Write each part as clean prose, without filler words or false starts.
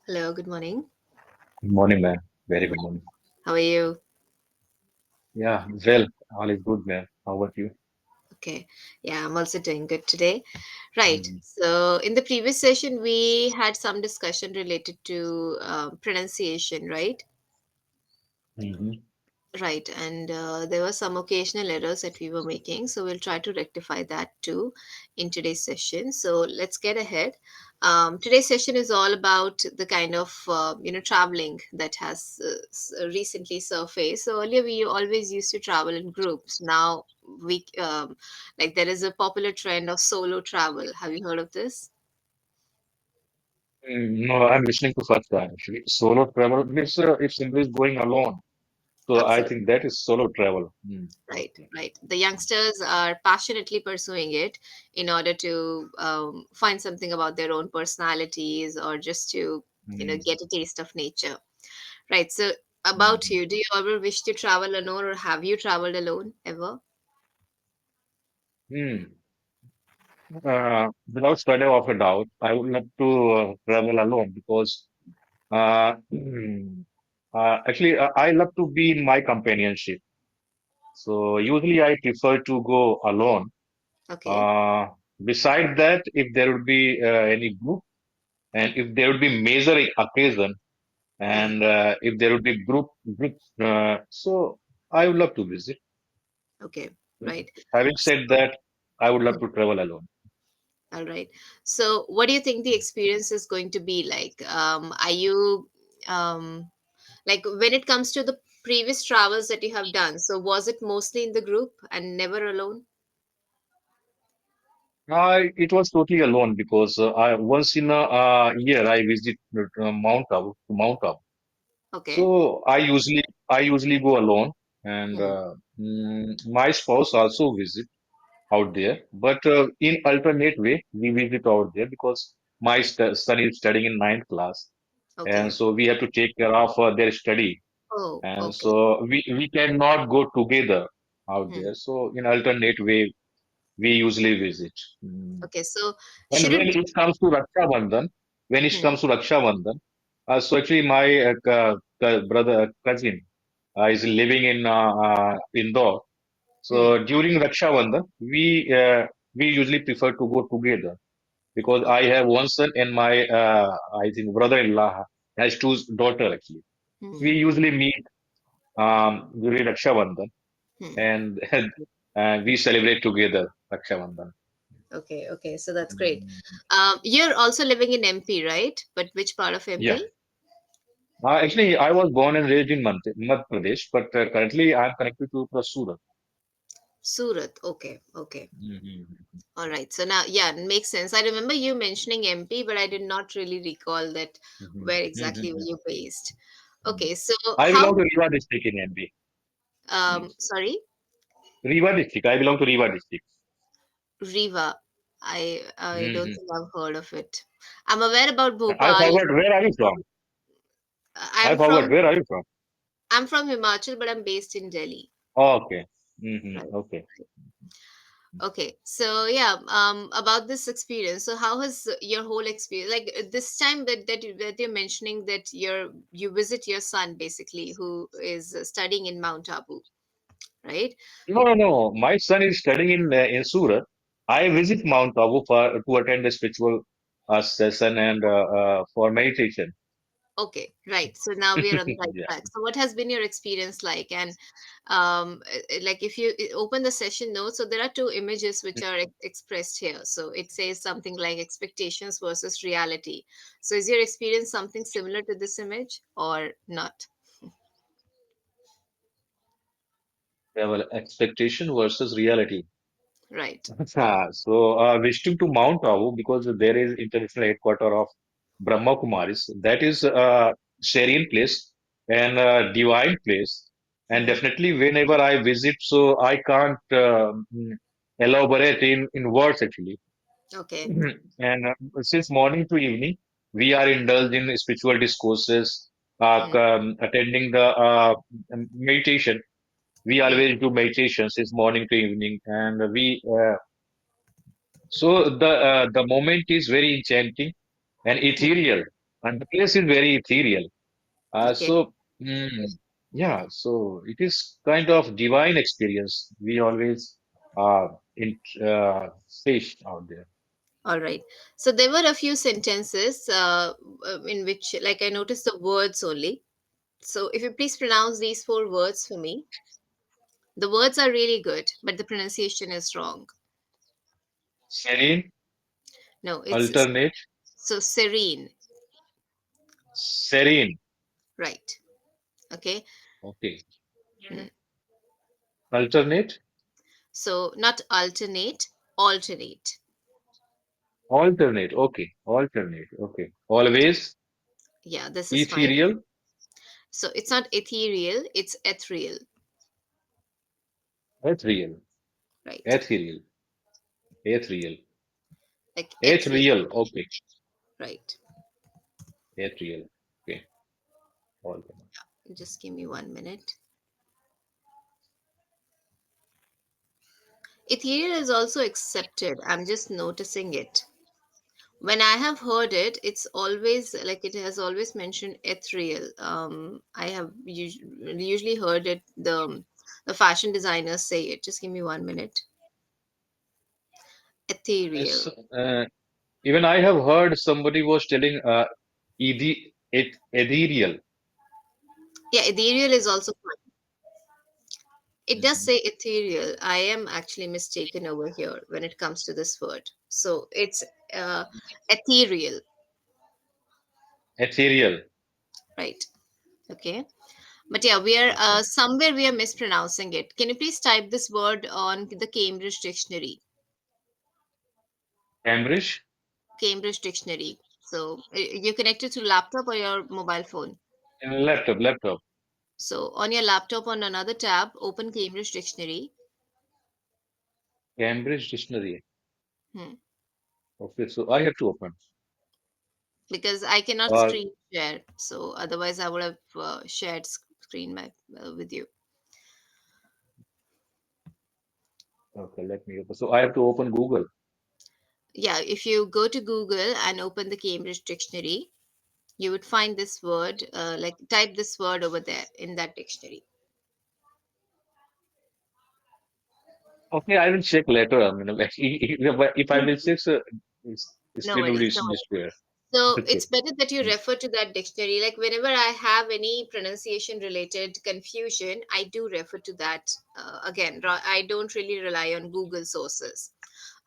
Hello, good morning. Good morning, man. Very good morning. How are you? Yeah, well, all is good, man. How about you? Okay. Yeah, I'm also doing good today. Right. Mm-hmm. So, in the previous session, we had some discussion related to pronunciation, right? Mm-hmm. Right. And there were some occasional errors that we were making. So, we'll try to rectify that too in today's session. So, let's get ahead. Today's session is all about the kind of, traveling that has recently surfaced. So, earlier we always used to travel in groups. Now, like, there is a popular trend of solo travel. Have you heard of this? No, I'm listening to first time actually. Solo travel means if somebody is going alone. So I Absolutely. think that is solo travel. Right, Okay. right. The youngsters are passionately pursuing it in order to find something about their own personalities or just to, Mm-hmm. get a taste of nature. Right. So, about Mm-hmm. you, do you ever wish to travel alone or have you traveled alone ever? Hmm. Without shadow of a doubt, I would love to travel alone because actually I love to be in my companionship. So usually I prefer to go alone. Okay. Uh, Beside that, if there would be any group and if there would be major occasion Hmm. and if there would be group, so I would love to visit. Okay. Right. Having said that, I would love Hmm. to travel alone. All right. So, what do you think the experience is going to be like? Are you um, like when it comes to the previous travels that you have done? So, was it mostly in the group and never alone? It was totally alone because I once in a year I visit Mount Abu, Mount Abu. Okay. So I usually go alone, and Hmm. my spouse also visit out there. But in alternate way, we visit out there because my son is studying in ninth class, and Okay. so we have to take care of their study, Oh, and okay. so we cannot go together out Hmm. there. So in alternate way, we usually visit. Mm. Okay. So, And should when it be? it comes to Raksha Bandhan, when it Hmm. comes to Raksha Bandhan, so actually my brother cousin is living in Indore. Hmm. So during Raksha Bandhan, we usually prefer to go together because I Okay. have one son and my I think brother-in-law has two daughter actually. We Hmm. usually meet during Raksha Bandhan Hmm. and we celebrate together Raksha Bandhan. Okay. Okay. So that's great. Mm. You're also living in MP, right? But which part of Yeah. MP? Actually, I was born and raised in Madhya Pradesh, but currently I'm connected to Surat. Surat. Okay. Okay. Mhm. All right. So now, yeah, it makes sense. I remember you mentioning MP, but I did not really recall that Mhm. where exactly were Mhm. you based. Mhm. Okay. So I how? belong to Rewa district in MP. Sorry, Rewa district. I belong to Rewa district. Riva. I don't Mhm. think I've heard of it. I'm aware about I Bhopal. forgot where are you from? I I'm forgot from where are you from? I'm from Himachal, but I'm based in Delhi. Okay. Right. Okay. Okay. So yeah, about this experience. So how has your whole experience, like this time that you're mentioning that you visit your son basically, who is studying in Mount Abu, right? No, no, no. My son is studying in Surat. I visit Mount Abu for to attend a spiritual session and for meditation. Okay, right. So now we are on the right Yeah. track. So what has been your experience like? And like if you open the session notes, so there are two images which are expressed here. So it says something like expectations versus reality. So is your experience something similar to this image or not? Yeah, well, expectation versus reality. Right. So, visiting to Mount Abu because there is international headquarter of Brahma Kumaris. That is a serene place and a divine place. And Hmm. definitely, whenever I visit, so I can't elaborate in words actually. Okay. And since morning to evening, we are indulged in spiritual discourses, Hmm. attending the meditation. We Hmm. always do meditation since morning to evening, and we so the moment is very enchanting and Hmm. ethereal. and the place is very ethereal. Okay. Mm, yeah, so it is kind of divine experience. We always in fish out there. All right. So there were a few sentences in which, like, I noticed the words only. So if you please pronounce these four words for me. The words are really good, but the pronunciation is wrong. Serene, No, it's alternate, so serene, serene. right? Okay. Okay, Mm. alternate, So not alternate, alternate. alternate. Okay, alternate. Okay, always Yeah, this is fine. ethereal, So it's not ethereal, it's ethereal, ethereal, right? ethereal, ethereal, Like ethereal, ethereal. Okay, right? ethereal. Okay, alternate. Just give me 1 minute. Ethereal is also accepted. I'm just noticing it. When I have heard it, it's always like it has always mentioned ethereal. I have usually heard it. The fashion designers say it. Just give me 1 minute. Yes, Ethereal. even I have heard somebody was telling ethereal. Yeah, ethereal is also fine. It does Mhm. say ethereal. I am actually mistaken over here when it comes to this word. So it's uh, ethereal, Ethereal. right? Okay. But yeah, we are Okay. somewhere we are mispronouncing it. Can you please type this word on the Cambridge Dictionary? Cambridge. Cambridge Dictionary. So you connected to laptop or your mobile phone. Laptop, laptop. So on your laptop on another tab, open Cambridge Dictionary. Cambridge Dictionary. Hmm. Okay, so I have to open. Because I cannot Uh, screen share. So otherwise I would have shared screen my, with you. okay, let me open. So I have to open Google. Yeah, if you go to Google and open the Cambridge Dictionary, you would find this word, like type this word over there in that dictionary. Okay, I will check later. I mean, like, if I will check, No screen will be worries, no worries. destroyed. So Okay. it's better that you Mm. refer to that dictionary. Like whenever I have any pronunciation related confusion, I do refer to that. Again, I don't really rely on Google sources.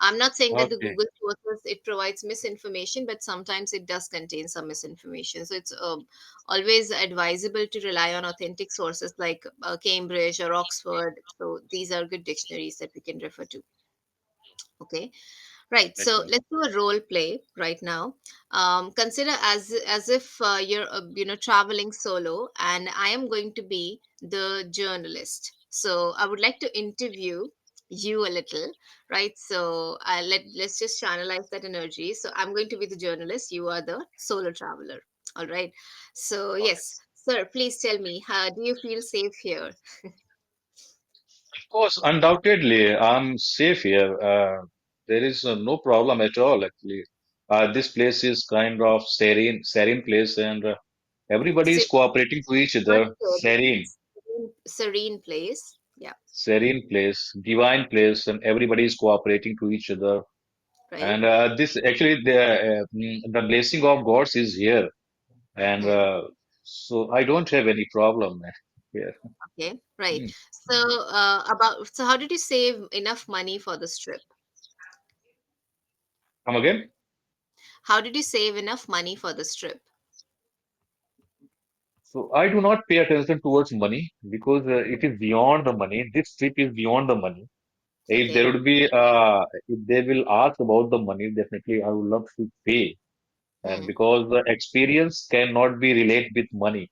I'm not saying that the Okay. Google sources it provides misinformation, but sometimes it does contain some misinformation. So it's always advisable to rely on authentic sources like Cambridge or Oxford. So these are good dictionaries that we can refer to. Okay. Right. So Okay. let's do a role play right now. Consider as if you're traveling solo, and I am going to be the journalist. So I would like to interview you a little, right? So let's just channelize that energy. So I'm going to be the journalist. You are the solo traveler. All right. So Okay. yes, sir. Please tell me, how do you feel safe here? Of course, undoubtedly, I'm safe here. There is no problem at all, actually. This place is kind of serene place, and everybody is cooperating to each Not other. serene, Serene, serene place. Yeah. serene place, divine place, and everybody is cooperating to each other. Right. And this actually, the blessing of gods is here, and Hmm. so I don't have any problem here. Okay, right. Hmm. So, so how did you save enough money for this trip? Come again? How did you save enough money for this trip? So I do not pay attention towards money because it is beyond the money. This trip is beyond the money. If there Okay. would be, if they will ask about the money, definitely I would love to pay. And Hmm. because the experience cannot be related with money,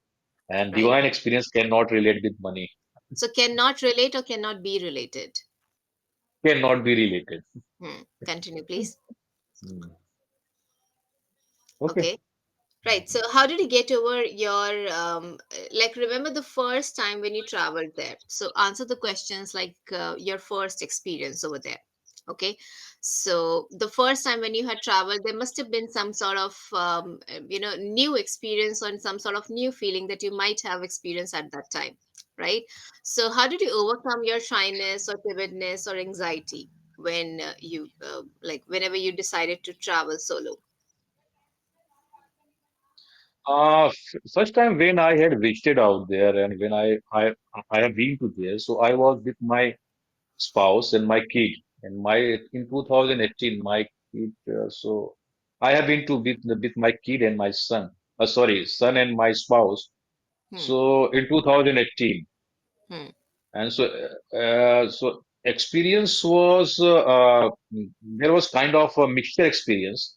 and Right. divine experience cannot relate with money, So cannot relate or cannot be related. cannot be related. Hmm. Continue, please. Hmm. Okay. Okay. Right. So how did you get over your like? Remember the first time when you traveled there. So answer the questions like your first experience over there. Okay, so the first time when you had traveled, there must have been some sort of new experience or some sort of new feeling that you might have experienced at that time, right? So how did you overcome your shyness or timidness or anxiety when you like whenever you decided to travel solo? First time when I had visited out there and when I have been to there, so I was with my spouse and my kid. And my in 2018, my kid. So I have been to with my kid and my son. Sorry, son and my spouse. Hmm. So in 2018, Hmm. and so experience was there was kind of a mixture experience,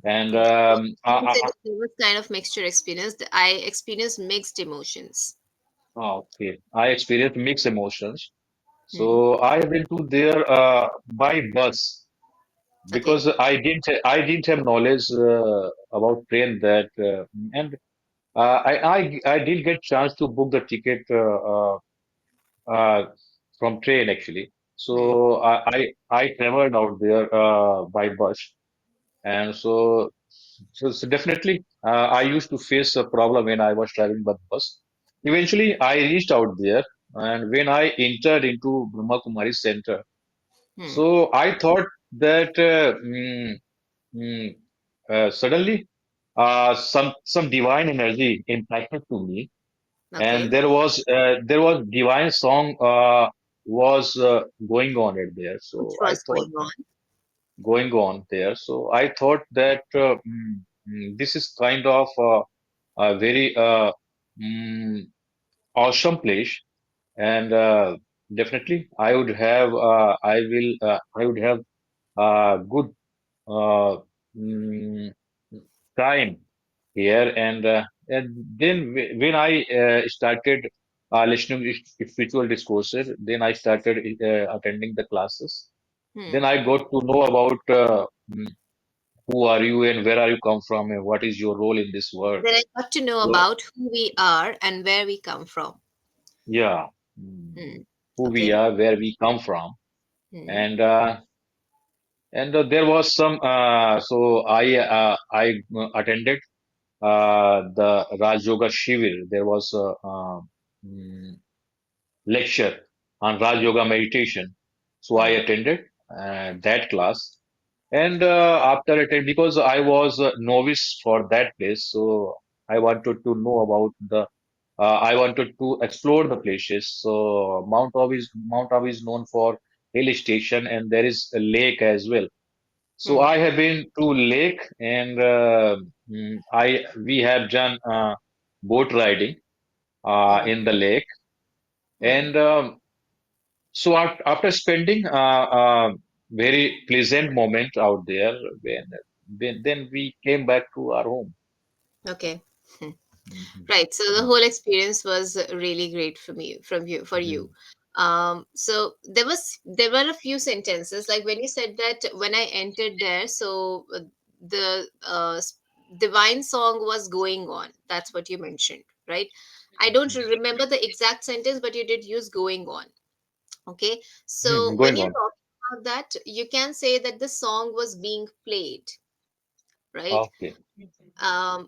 and Okay. You said that there was kind of mixture experience. I experienced mixed emotions. okay, I experienced mixed emotions. Hmm. So I went to there by bus Okay. because I didn't have knowledge about train that and I did get chance to book the ticket uh, from train actually. Hmm. So I traveled out there by bus, and so definitely I used to face a problem when I was traveling by bus. Eventually, I reached out there, and when I entered into Brahma Kumari Center, Hmm. so I thought that mm, suddenly some divine energy impacted to me, and Okay. there was divine song was going on it there. Which So I was thought going on? going on there. So I thought that this is kind of a very mm, awesome place, and definitely I would have good uh, mm, time here, and then when I started listening to spiritual discourses, then I started attending the classes. Hmm. Then I got to know about who are you and where are you come from and what is your role in this world. Then I got to know So about who we are and where we come from. yeah, Hmm. who we Okay. are, where we come from, Hmm. and there was some. So I attended the Raj Yoga Shivir. There was a mm, lecture on Raj Hmm. Yoga meditation. So I Hmm. attended that class. And after attending, because I was a novice for that place, so I wanted to know about I wanted to explore the places. So Mount Abu is known for hill station, and there is a lake as well. So Hmm. I have been to lake, and I we have done boat riding Hmm. in the lake, Hmm. and after spending very pleasant moment out there, when then we came back to our home. Okay. Mhm, Right. So the mhm, whole experience was really great for me, from you, for you. mhm, So there were a few sentences like when you said that when I entered there, so the divine song was going on. That's what you mentioned, right? I don't remember the exact sentence, but you did use going on. Okay. So when going you're on. talking about that, you can say that the song was being played, right? Okay.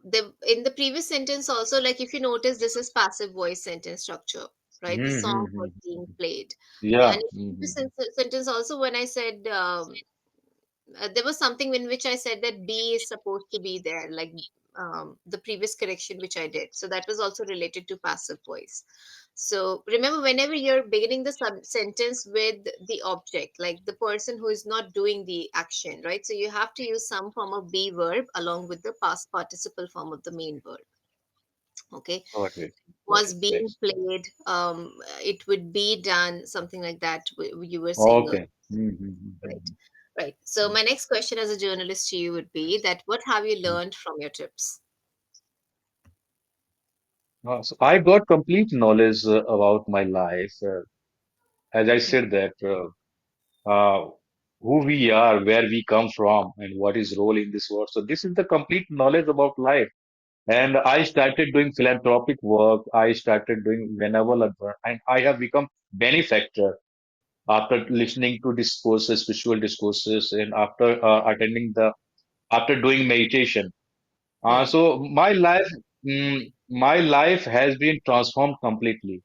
The in the previous sentence also, like if you notice, this is passive voice sentence structure, right? The song was Mm-hmm. being played. And Yeah. in the previous sentence also, when I said there was something in which I said that be is supposed to be there, like the previous correction which I did. So that was also related to passive voice. So remember, whenever you're beginning the sentence with the object, like the person who is not doing the action, right? So you have to use some form of be verb along with the past participle form of the main verb. Okay, Got it. Got was it. being Thanks. played. It would be done, something like that. You were saying Okay. right. Right. So my next question as a journalist to you would be that what have you learned from your trips? So I got complete knowledge about my life. As I Hmm. said that who we are, where we come from, and what is role in this world. So this is the complete knowledge about life. And I started doing philanthropic work. I started doing benevolent work, and I have become benefactor. after listening to discourses, spiritual discourses, and after attending the after doing meditation. Hmm. So my life has been transformed completely,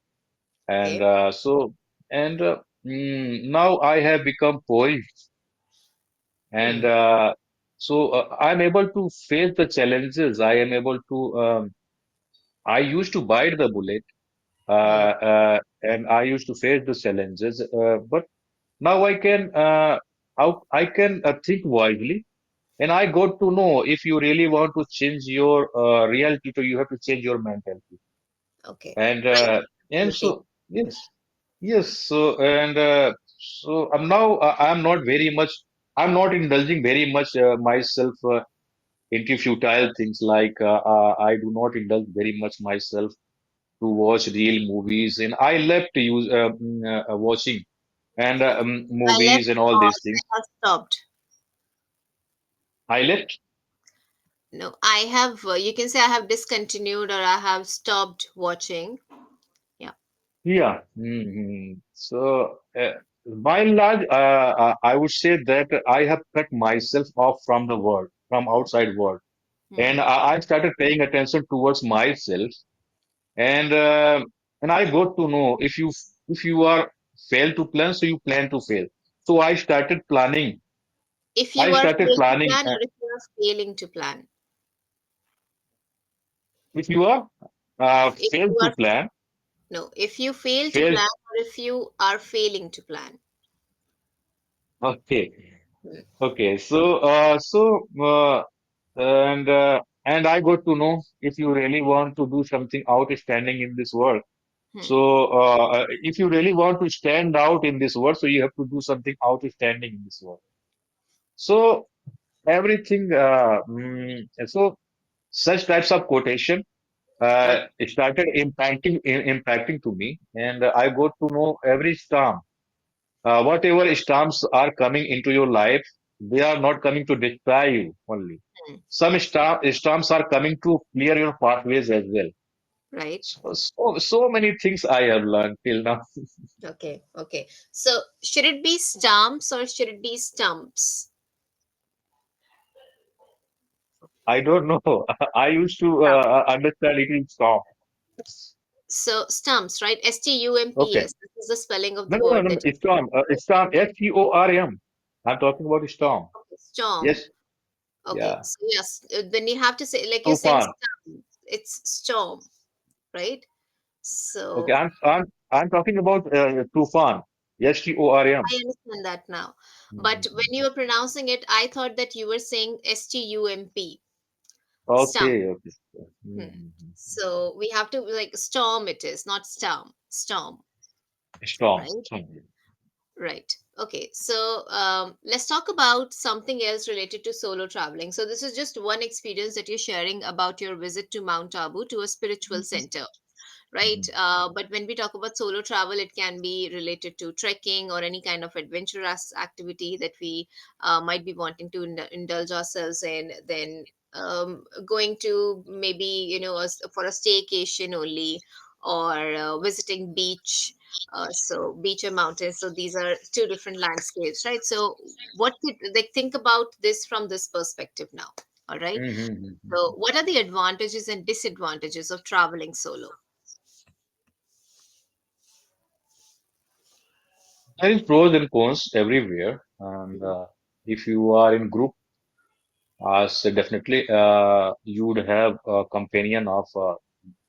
and Okay. and now I have become poised, and Hmm. I'm able to face the challenges. I am able to. I used to bite the bullet, Hmm. and I used to face the challenges, but now I can think wisely. And I got to know if you really want to change your reality, so you have to change your mentality. Okay. And Right. uh, and Absolutely. so yes, yes. So I'm now I'm not very much. I'm not indulging very much myself into futile things like I do not indulge very much myself to watch real movies, and I left watching and I left movies and all or these things. I have stopped. I left. No, I have. You can say I have discontinued or I have stopped watching. Yeah. Yeah. So, by and large, I would say that I have cut myself off from the world, from outside world, and Hmm. I started paying attention towards myself, and uh, and I got to know if you are fail to plan, so you plan to fail. So I started planning. If I you are started failed to planning. plan or if you are failing to plan. If you are If fail you to are plan, No, if you fail to fail. plan or if you are failing to plan. Okay. Hmm. Okay. And I got to know if you really want to do something outstanding in this world. Hmm. If you really want to stand out in this world, so you have to do something outstanding in this world. So everything, so such types of quotation Okay. started impacting to me, and I got to know every storm. Whatever storms are coming into your life, they are not coming to destroy you only. Hmm. Storms are coming to clear your pathways as well. Right. So many things I have learned till now. Okay. Okay. So should it be stumps or should it be stumps? I don't know. I used to understand it in storm. So stumps, right? Okay. STUMPS. This is the spelling of No, the no, no, word no, no. that you Storm. Storm. STORM. I'm talking about storm. storm. Yes. Okay. Yeah. So yes, then you have to say like you're saying Tufan. storm. It's storm, right? Okay. So I'm talking about Tufan. STORM. I understand that now. But when Mhm. you were pronouncing it, I thought that you were saying STUMP, stump. Okay. Okay. Hmm. Mhm. So we have to like storm it is, not storm. Storm, Storm. right? Storm. Right. Okay. So let's talk about something else related to solo traveling. So this is just one experience that you're sharing about your visit to Mount Abu to a spiritual center, right? Mhm. But when we talk about solo travel, it can be related to trekking or any kind of adventurous activity that we might be wanting to indulge ourselves in. Then going to maybe for a staycation only, or visiting beach. So beach and mountains. So these are two different landscapes, right? So what did they think about this from this perspective now? All right. So Mhm. what are the advantages and disadvantages of traveling solo? There is pros and cons everywhere, and if you are in group, so definitely you would have a companion of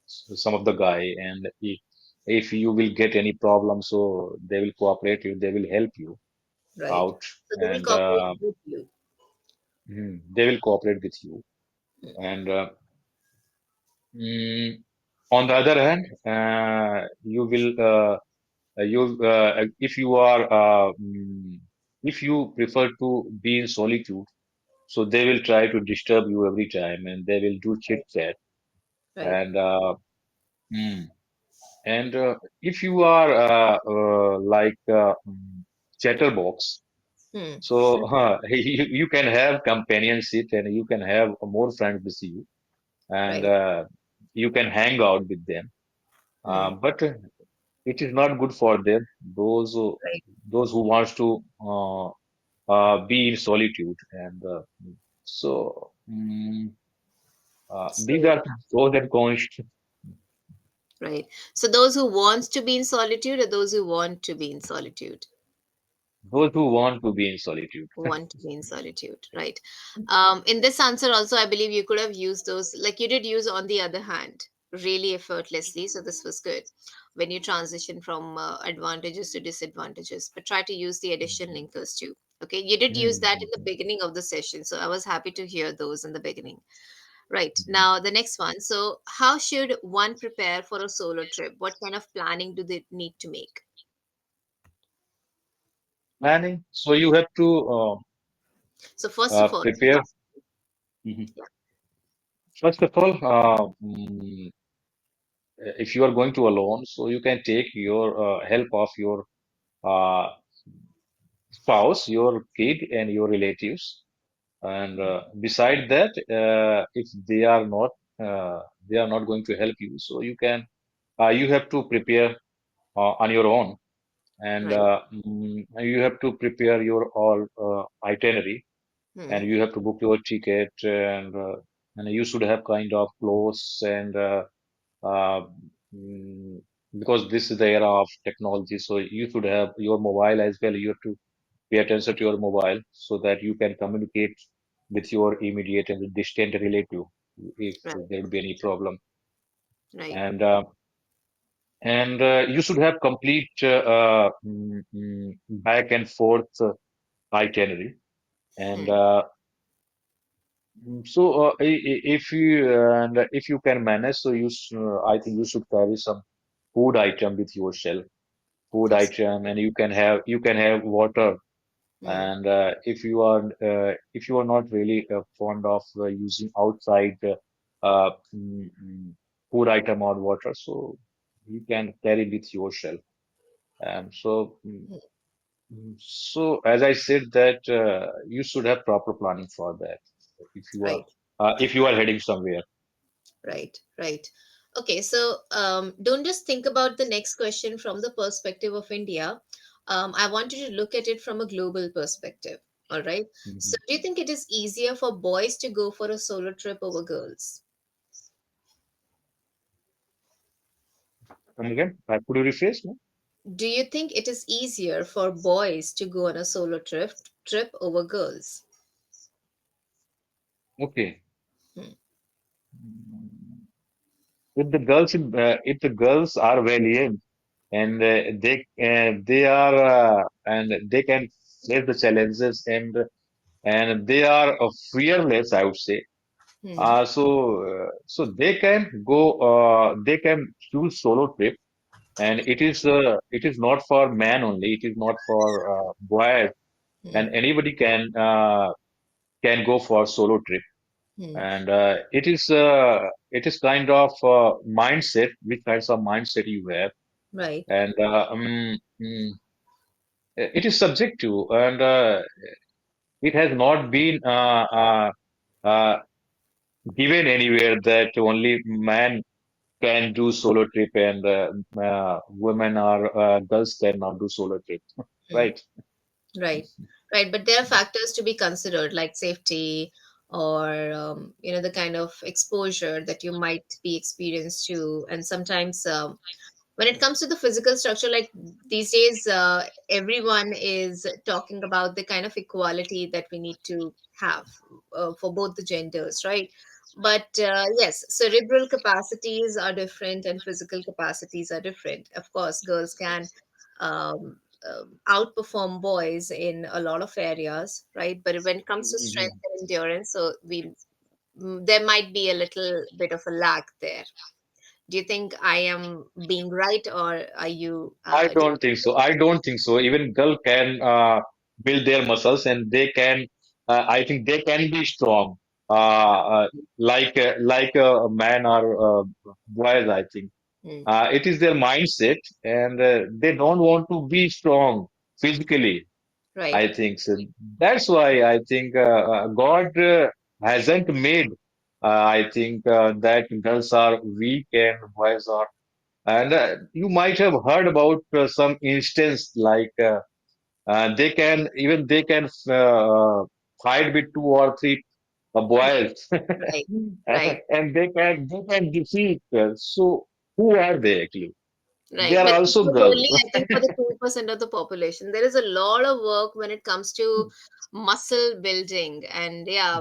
some of the guy, and if you will get any problem, so they will cooperate you, they will help you Right? out, So they will and cooperate with you. they will cooperate with you. Mm. And mm, on the other hand, you will you if you are if you prefer to be in solitude, so they will try to disturb you every time, and they will do chit Right. chat. Right. And mm, if you are chatterbox, Hmm. so you can have companionship and you can have more friends with you, and Right. you can hang out with them. Hmm. But it is not good for them. Those who, Right. those who wants to be in solitude, and so these So are pros and cons. right. So those who wants to be in solitude or those who want to be in solitude? Those who want to be in solitude. Want to be in solitude, right? In this answer also, I believe you could have used those, like you did use on the other hand, really effortlessly. So this was good when you transition from advantages to disadvantages. But try to use the addition linkers too. Okay, you did use that in the Mhm. beginning of the session, so I was happy to hear those in the beginning. Right Mhm. now, the next one. So, how should one prepare for a solo trip? What kind of planning do they need to make? Planning. So you have to So, first of all, prepare. Mhm. First of all, if you are going to alone, so you can take your help of your uh, spouse, your kid, and your relatives. And beside that, if they are not going to help you, so you have to prepare on your own, and right. you have to prepare your all itinerary, Hmm. and you have to book your ticket, and you should have kind of clothes and uh, mm, because this is the era of technology, so you should have your mobile as well. You have to pay attention to your mobile so that you can communicate with your immediate and distant relative if Right. there would be any problem. Right. And you should have complete back and forth itinerary. And Hmm. if you can manage, so I think you should carry some food item with yourself, food Yes. item, and you can have water. Hmm. And if you are not really fond of using outside food item or water, so you can carry with yourself. So as I said that you should have proper planning for that Right. if you are heading somewhere. Right. Right. Okay. So, don't just think about the next question from the perspective of India. I want you to look at it from a global perspective. All right. So, Mhm. do you think it is easier for boys to go for a solo trip over girls? Come again? Could you rephrase? No? Do you think it is easier for boys to go on a solo trip over girls? Okay. Hmm. If the girls are valiant and they can face the challenges, and they are fearless, I would say. Hmm. So they can go. They can choose solo trip, and it is not for man only. It is not for boys, Hmm. and anybody can go for solo trip. Hmm. And it is kind of mindset, which kinds of mindset you have, Right. and it is subjective, and it has not been uh, given anywhere that only man can do solo trip and women or girls cannot do solo trip, Hmm. right? Right. Right. But there are factors to be considered, like safety or, the kind of exposure that you might be experienced to. And sometimes, when it comes to the physical structure, like these days, everyone is talking about the kind of equality that we need to have for both the genders, right? But yes, cerebral capacities are different and physical capacities are different. Of course, girls can outperform boys in a lot of areas, right? But when it comes to strength Mhm. and endurance, so there might be a little bit of a lag there. Do you think I am being right, or are you? I don't think so. I don't think so. Even girl can build their muscles, and they can. I think they can be strong, like a man or boys. I think Hmm, it is their mindset, and they don't want to be strong physically. right. I think so. That's why I think God hasn't made. I think that girls are weak and boys are. And you might have heard about some instance like they can fight with two or three boys, Right, right. and they can defeat. So who are they actually? They Right, are but this also was girls. only, I think, for the 2% of the population. There is a lot of work when it comes to muscle building, and yeah,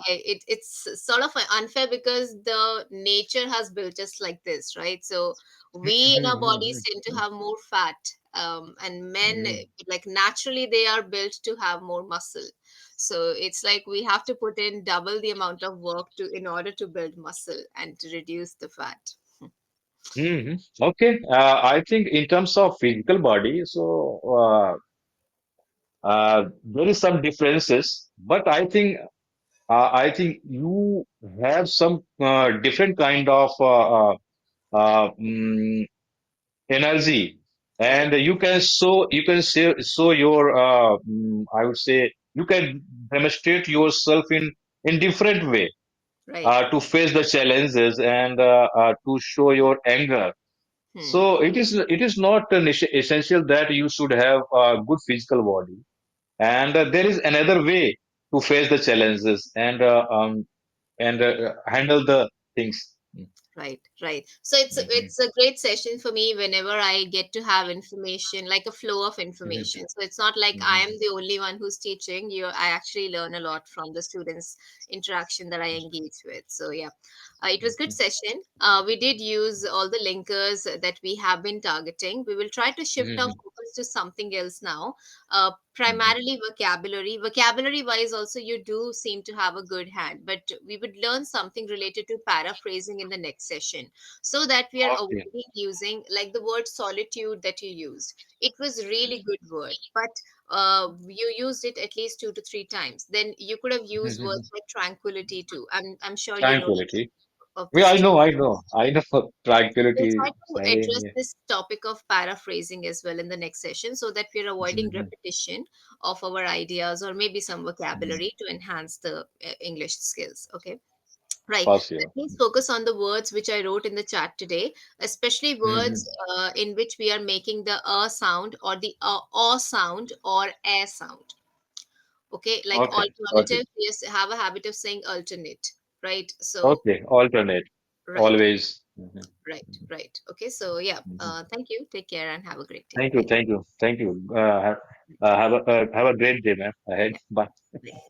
it's sort of unfair because the nature has built us like this, right? So we in our bodies tend to have more fat, and men, like naturally, they are built to have more muscle. So it's like we have to put in double the amount of work to in order to build muscle and to reduce the fat. Okay, I think in terms of physical body, there is some differences, but I think you have some different kind of energy, Right, and you can show your I would say you can demonstrate yourself in different way right. to face the challenges and to show your anger. Hmm. So it is not essential that you should have a good physical body, and there is another way to face the challenges and handle the things. Right, right. So it's a great session for me whenever I get to have information, like a flow of Mhm, information. So it's not like I mhm, am the only one who's teaching. I actually learn a lot from the students' interaction that I engage with. So yeah, it was good mhm, session. We did use all the linkers that we have been targeting. We will try to shift our mhm, focus to something else now. mhm. Primarily vocabulary. Vocabulary wise, also you do seem to have a good hand, but we would learn something related to paraphrasing in the next session, so that we are Okay. avoiding using like the word solitude that you used. It was really good word, but you used it at least 2 to 3 times. Then you could have used Mhm. words like tranquility too. I'm sure you know Tranquility. of Yeah, this. I know. We'll Tranquility, try to serene. address Yeah. this topic of paraphrasing as well in the next session, so that we're avoiding Mhm, repetition of our ideas or maybe some mhm. vocabulary to enhance the English skills. Okay. Right. For Let sure. me focus on the words which I wrote in the chat today, especially words Mhm. in which we are making the sound or the sound or air sound. Okay. Like Okay. Okay. alternative, we have a habit of saying alternate, right? So, Okay. Alternate. right, Always. right, right. Okay. So, yeah. Mhm. Thank you. Take care and have a great day. Thank you. Bye. Thank you. Thank you. Have a great day, man. Ahead. Yeah. Bye. Bye.